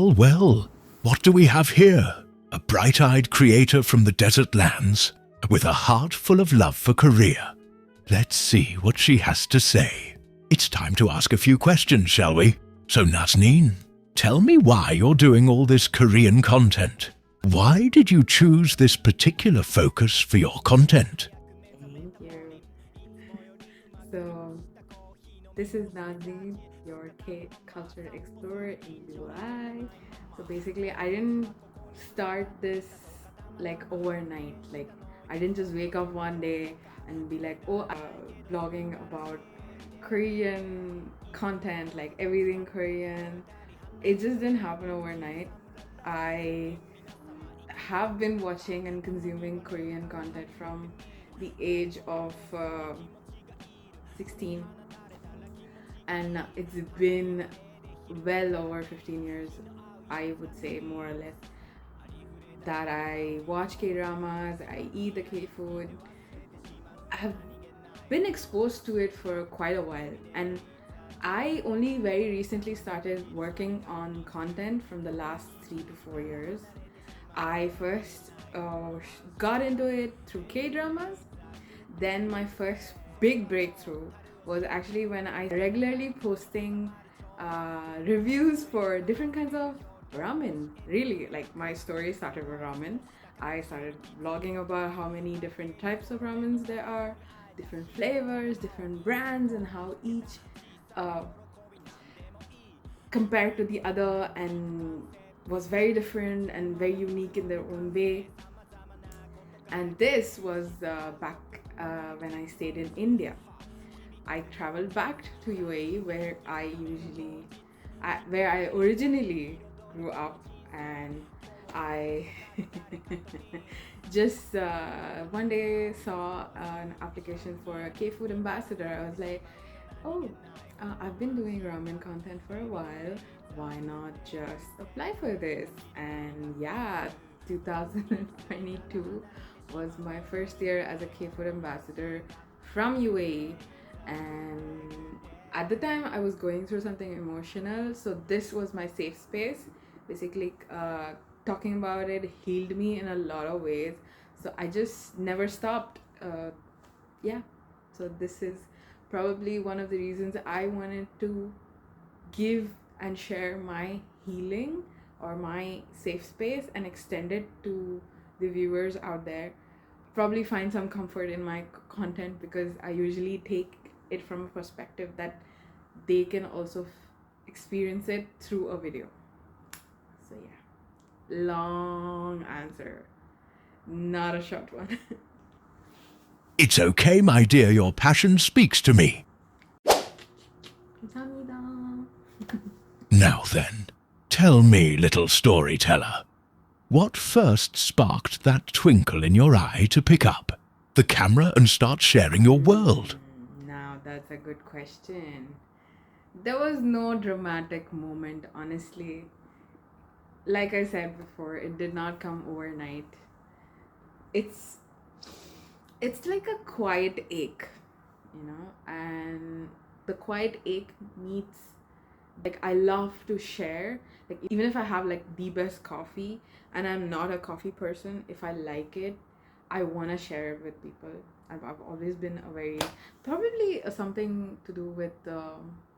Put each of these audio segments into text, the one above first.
Well, well, what do we have here? A bright-eyed creator from the desert lands with a heart full of love for Korea. Let's see what she has to say. It's time to ask a few questions, shall we? So Nazoiiish, tell me why you're doing all this Korean content. Why did you choose this particular focus for your content? Thank you. So, this is Nazoiiish, your K-culture explorer in UI. So basically, I didn't start this like overnight. Like, I didn't just wake up one day and be like, oh, I'm blogging about Korean content, like everything Korean. It just didn't happen overnight. I have been watching and consuming Korean content from the age of 16, and it's been well over 15 years, I would say, more or less, that I watch K-dramas, I eat the K-food. I have been exposed to it for quite a while, and I only very recently started working on content from the last 3 to 4 years. I first got into it through K-dramas. Then my first big breakthrough was actually when I regularly posting reviews for different kinds of ramen. Really, like my story started with ramen. I started blogging about how many different types of ramens there are, different flavors, different brands, and how each uh, compared to the other and was very different and very unique in their own way. And this was back when I stayed in India. I traveled back to UAE where I originally grew up, and I just one day saw an application for a K-food ambassador. I was like, oh, I've been doing ramen content for a while. Why not just apply for this? And yeah, 2022 was my first year as a K-food ambassador from UAE, and at the time I was going through something emotional, so this was my safe space. Basically, talking about it healed me in a lot of ways, so I just never stopped. Yeah, so this is probably one of the reasons I wanted to give and share my healing or my safe space and extend it to the viewers out there. Probably find some comfort in my content because I usually take it from a perspective that they can also experience it through a video. So yeah, long answer, not a short one. It's okay, my dear, your passion speaks to me. 감사합니다. Now then, tell me, little storyteller, what first sparked that twinkle in your eye to pick up the camera and start sharing your world? Now that's a good question. There was no dramatic moment, honestly. Like I said before, it did not come overnight. It's like a quiet ache, and the quiet ache meets, like, I love to share. Like, even if I have like the best coffee and I'm not a coffee person, if I like it, I want to share it with people. I've always been a very, probably something to do with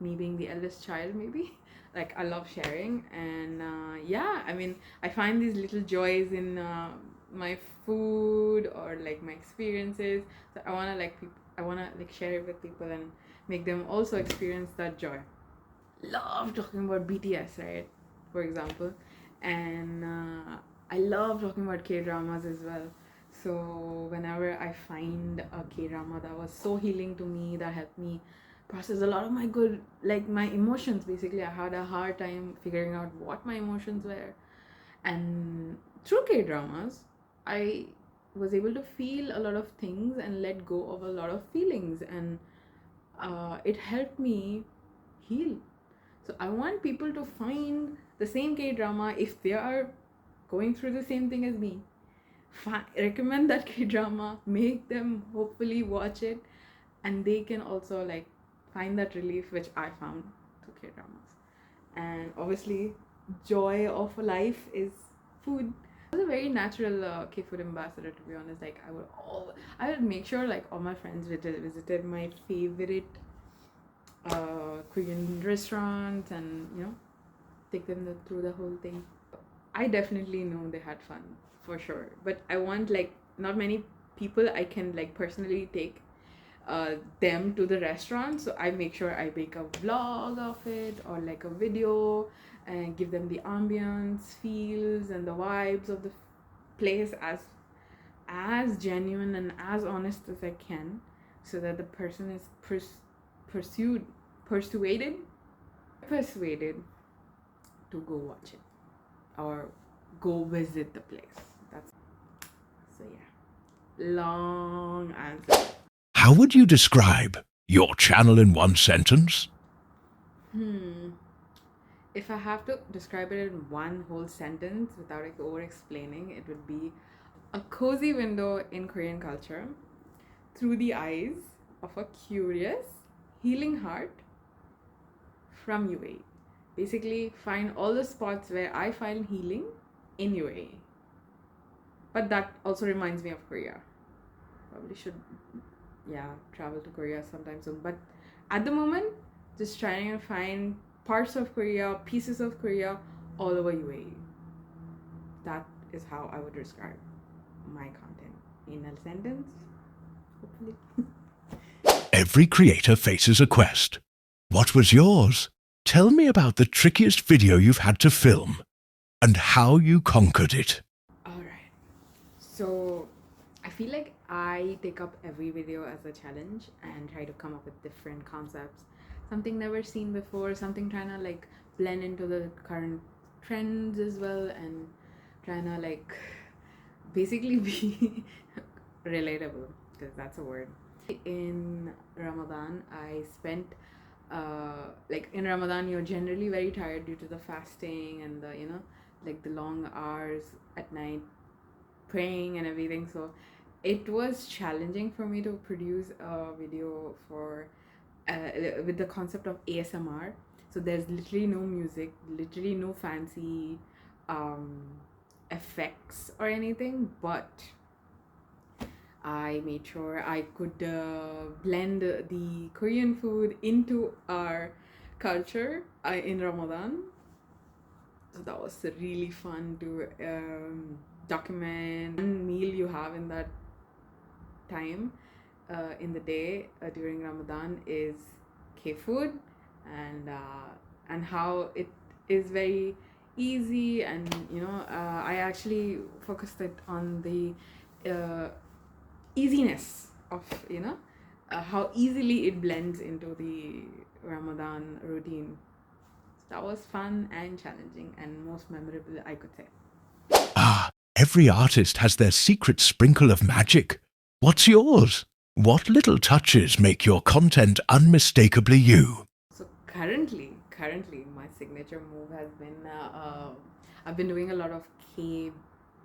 me being the eldest child, maybe. Like, I love sharing, and yeah, I mean, I find these little joys in my food or like my experiences. So I want to like share it with people and make them also experience that joy. Love talking about BTS, right? For example, and I love talking about K-dramas as well. So whenever I find a K-drama that was so healing to me, that helped me process a lot of my my emotions. Basically, I had a hard time figuring out what my emotions were, and through K-dramas, I was able to feel a lot of things and let go of a lot of feelings, and it helped me heal. So I want people to find the same K-drama if they are going through the same thing as me. Recommend that K-drama, make them hopefully watch it, and they can also like find that relief which I found through K-dramas. And obviously joy of life is food. I was a very natural K-food ambassador, to be honest. Like I would make sure like all my friends visited my favorite Korean restaurants, and take them through the whole thing. I definitely know they had fun for sure, but I want like not many people I can like personally take them to the restaurant, so I make sure I make a vlog of it or like a video and give them the ambience, feels, and the vibes of the place as genuine and as honest as I can, so that the person is persuaded to go watch it or go visit the place. That's so yeah. Long answer. How would you describe your channel in one sentence? If I have to describe it in one whole sentence without like over explaining, it would be a cozy window in Korean culture through the eyes of a curious, healing heart from UAE. Basically, find all the spots where I find healing in UAE. But that also reminds me of Korea. Probably should, travel to Korea sometime soon. But at the moment, just trying to find parts of Korea, pieces of Korea, all over UAE. That is how I would describe my content in a sentence, hopefully. Every creator faces a quest. What was yours? Tell me about the trickiest video you've had to film and how you conquered it. Alright, so I feel like I take up every video as a challenge and try to come up with different concepts, something never seen before, something trying to like blend into the current trends as well, and trying to like basically be relatable, because that's a word. In Ramadan, I spent like in Ramadan you're generally very tired due to the fasting and the like the long hours at night praying and everything, so it was challenging for me to produce a video for with the concept of ASMR. So there's literally no music, literally no fancy effects or anything, but I made sure I could blend the Korean food into our culture in Ramadan. So that was really fun to document one meal you have in that time in the day during Ramadan is K-food, and how it is very easy, and I actually focused it on the easiness of how easily it blends into the Ramadan routine. So that was fun and challenging and most memorable, I could say. Every artist has their secret sprinkle of magic. What's yours? What little touches make your content unmistakably you? So currently my signature move has been I've been doing a lot of K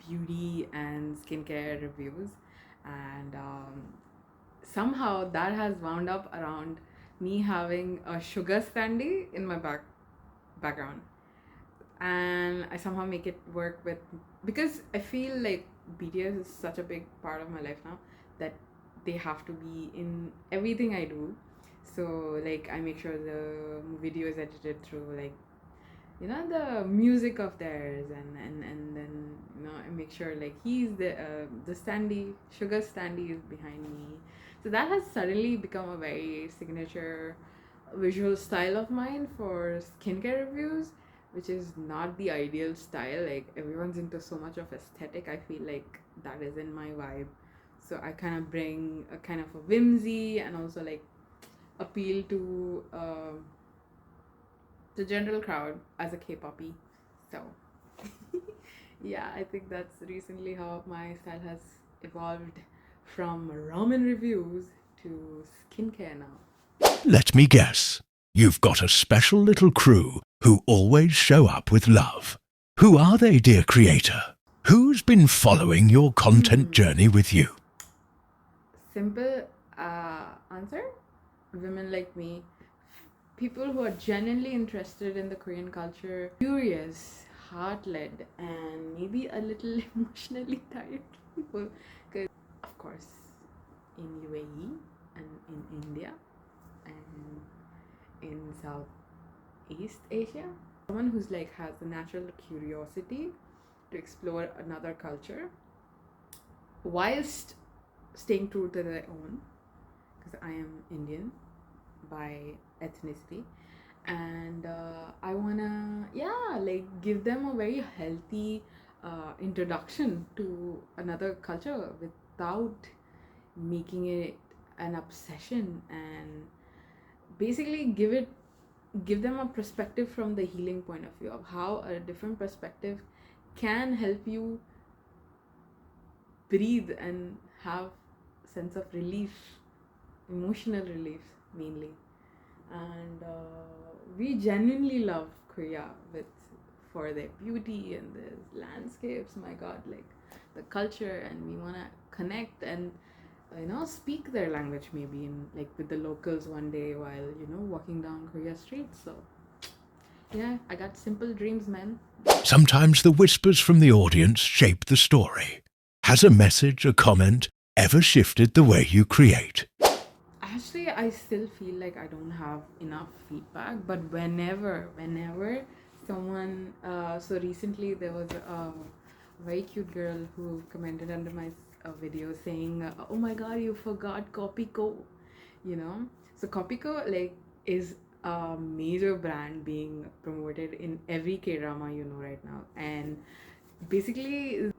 beauty and skincare reviews, and somehow that has wound up around me having a sugar standee in my background, and I somehow make it work with, because I feel like BTS is such a big part of my life now that they have to be in everything I do. So like I make sure the video is edited through like the music of theirs, and then I make sure like he's the sugar standee is behind me. So that has suddenly become a very signature visual style of mine for skincare reviews, which is not the ideal style. Like everyone's into so much of aesthetic, I feel like that isn't my vibe. So I kind of bring a kind of a whimsy and also like appeal to the general crowd as a K-poppy. So yeah, I think that's recently how my style has evolved from ramen reviews to skincare now. Let me guess. You've got a special little crew who always show up with love. Who are they, dear creator? Who's been following your content journey with you? Simple answer: women like me people who are genuinely interested in the Korean culture, curious, heart-led, and maybe a little emotionally tired people. Because, of course, in UAE and in India and in Southeast Asia, someone who's like has a natural curiosity to explore another culture whilst staying true to their own, because I am Indian by ethnicity, and I wanna, yeah, like give them a very healthy introduction to another culture without making it an obsession, and basically give them a perspective from the healing point of view of how a different perspective can help you breathe and have sense of relief, emotional relief mainly. And we genuinely love Korea with for their beauty and the landscapes, my god, like the culture, and we want to connect and speak their language maybe in like with the locals one day while walking down Korea streets. So yeah, I got simple dreams, man. Sometimes the whispers from the audience shape the story. Has a message, a comment, ever shifted the way you create? Actually, I still feel like I don't have enough feedback, but whenever someone, so recently there was a very cute girl who commented under my video saying, "Oh my God, you forgot Copico," you know. So Copico like is a major brand being promoted in every K drama right now, and basically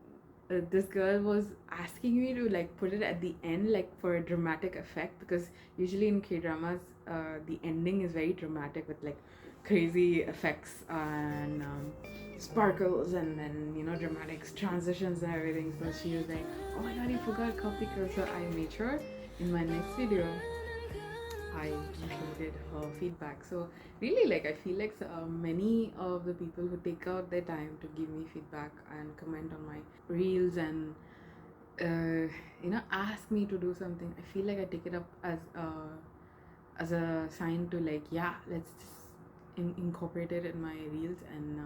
this girl was asking me to like put it at the end like for a dramatic effect, because usually in K dramas the ending is very dramatic with like crazy effects and sparkles and then dramatic transitions and everything. So she was like, "Oh my god, you forgot copy girl." So I made sure in my next video I included her feedback. So really, like I feel like many of the people who take out their time to give me feedback and comment on my reels and ask me to do something, I feel like I take it up as a sign to like, yeah, let's just incorporate it in my reels. And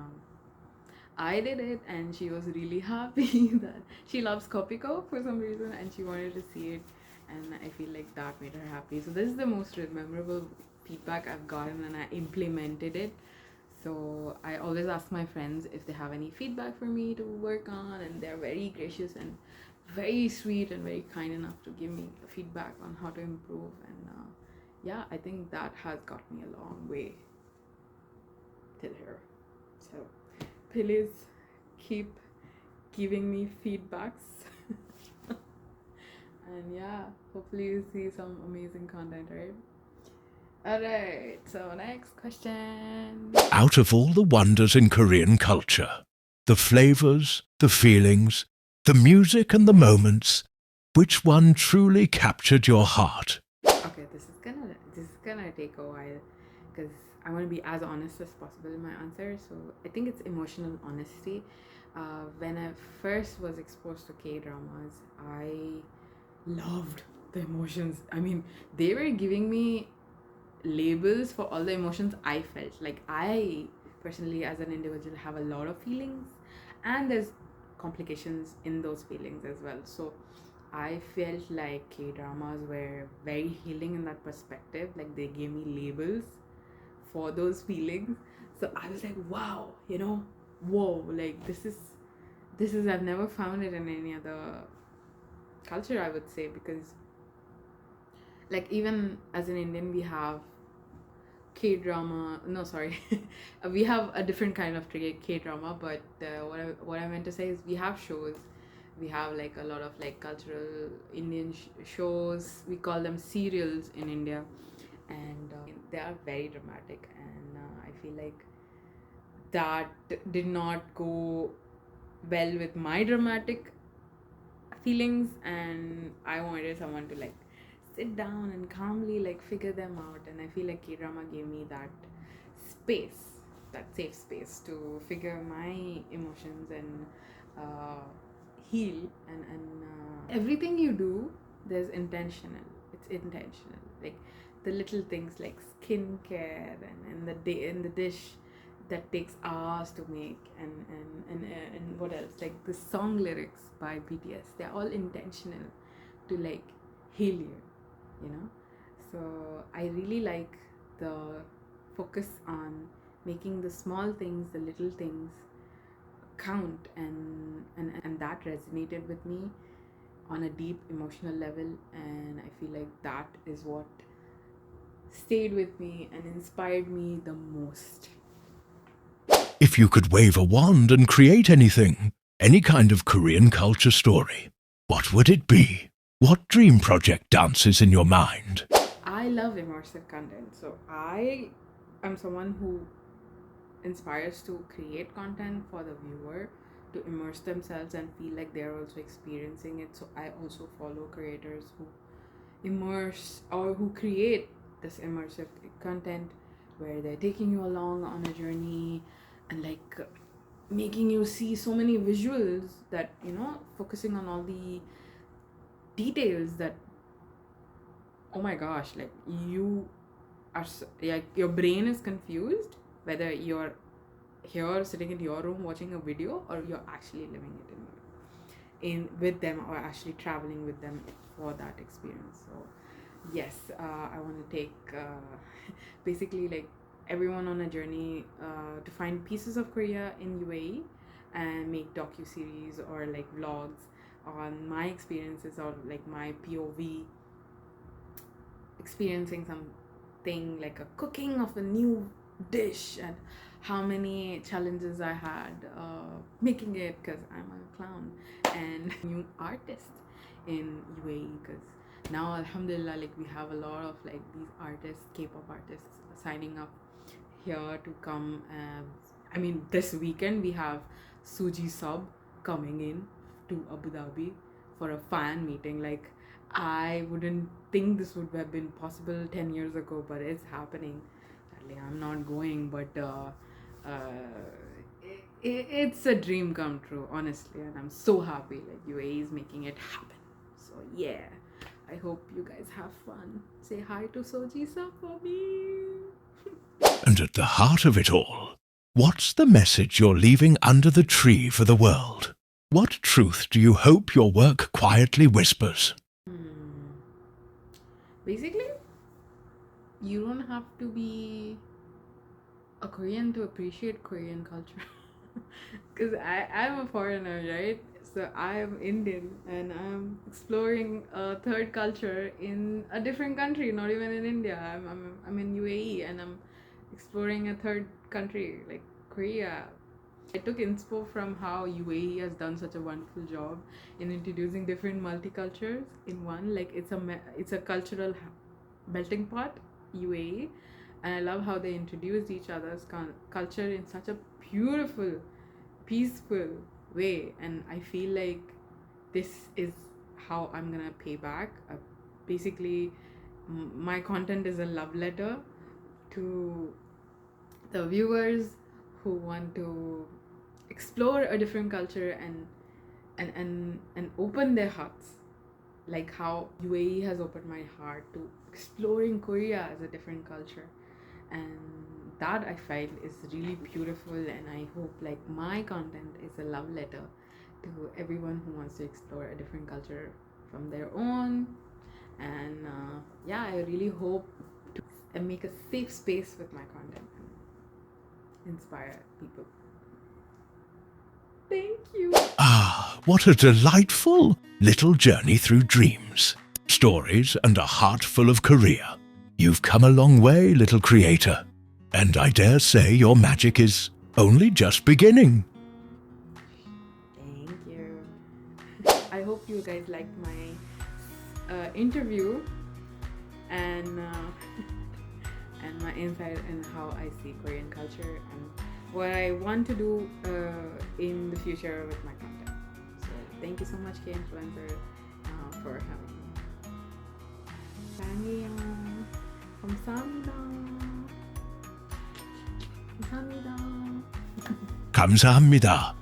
I did it, and she was really happy that she loves Kopiko for some reason, and she wanted to see it, and I feel like that made her happy. So this is the most memorable feedback I've gotten, and I implemented it. So I always ask my friends if they have any feedback for me to work on, and they're very gracious and very sweet and very kind enough to give me feedback on how to improve. And yeah, I think that has got me a long way till here. So please keep giving me feedbacks. And yeah, hopefully you see some amazing content, right? Alright, so next question. Out of all the wonders in Korean culture, the flavors, the feelings, the music and the moments, which one truly captured your heart? Okay, this is gonna take a while because I want to be as honest as possible in my answer. So I think it's emotional honesty. When I first was exposed to K dramas, I loved the emotions. I mean, they were giving me labels for all the emotions I felt. Like I personally, as an individual, have a lot of feelings, and there's complications in those feelings as well. So I felt like K dramas were very healing in that perspective. Like they gave me labels for those feelings. So I was like, wow, whoa, like this is I've never found it in any other culture, I would say, because like even as an Indian we have K drama. No, sorry, we have a different kind of K drama. But what I meant to say is we have shows. We have like a lot of like cultural Indian shows. We call them serials in India, and they are very dramatic. And I feel like that did not go well with my dramatic feelings, and I wanted someone to like sit down and calmly like figure them out. And I feel like K-drama gave me that space, that safe space to figure my emotions and heal. And everything you do, there's intentional, it's intentional. Like the little things like skincare and the dish that takes hours to make, and what else, like the song lyrics by BTS, they're all intentional to like heal you, you know. So I really like the focus on making the small things, the little things count, and that resonated with me on a deep emotional level, and I feel like that is what stayed with me and inspired me the most. If you could wave a wand and create anything, any kind of Korean culture story, what would it be? What dream project dances in your mind? I love immersive content, so I am someone who inspires to create content for the viewer to immerse themselves and feel like they're also experiencing it. So I also follow creators who immerse or who create this immersive content where they're taking you along on a journey and like making you see so many visuals that, you know, focusing on all the details that, oh my gosh, like you are like your brain is confused whether you're here sitting in your room watching a video or you're actually living it in with them or actually traveling with them for that experience. So yes, I want to take basically like everyone on a journey to find pieces of Korea in UAE and make docu-series or like vlogs on my experiences or like my POV experiencing something like a cooking of a new dish and how many challenges I had making it because I'm a clown and new artist in UAE, because now alhamdulillah like we have a lot of like these artists, K-pop artists signing up here to come. I mean, this weekend we have Suji Sub coming in to Abu Dhabi for a fan meeting. Like, I wouldn't think this would have been possible 10 years ago, but it's happening. Sadly, I'm not going, but it's a dream come true, honestly, and I'm so happy like UAE is making it happen. So yeah, I hope you guys have fun. Say hi to Soji Sub for me. And at the heart of it all, what's the message you're leaving under the tree for the world? What truth do you hope your work quietly whispers? Basically, you don't have to be a Korean to appreciate Korean culture. Because I'm a foreigner, right? So I'm Indian and I'm exploring a third culture in a different country, not even in India. I'm in UAE and I'm exploring a third country like Korea. I took inspo from how UAE has done such a wonderful job in introducing different multicultures in one. Like it's a cultural melting pot, UAE, and I love how they introduced each other's culture in such a beautiful, peaceful way. And I feel like this is how I'm gonna pay back. Basically, my content is a love letter to the viewers who want to explore a different culture and open their hearts, like how UAE has opened my heart to exploring Korea as a different culture. And that I find is really beautiful, and I hope like my content is a love letter to everyone who wants to explore a different culture from their own. And yeah, I really hope to make a safe space with my content and inspire people. Thank you. Ah, what a delightful little journey through dreams, stories, and a heart full of Korea. You've come a long way, little creator, and I dare say your magic is only just beginning. Thank you. I hope you guys liked my interview and and my insight in how I see Korean culture and what I want to do in the future with my content. So thank you so much, K Influencer, for having me. ramyeon. 감사합니다. 감사합니다. 감사합니다.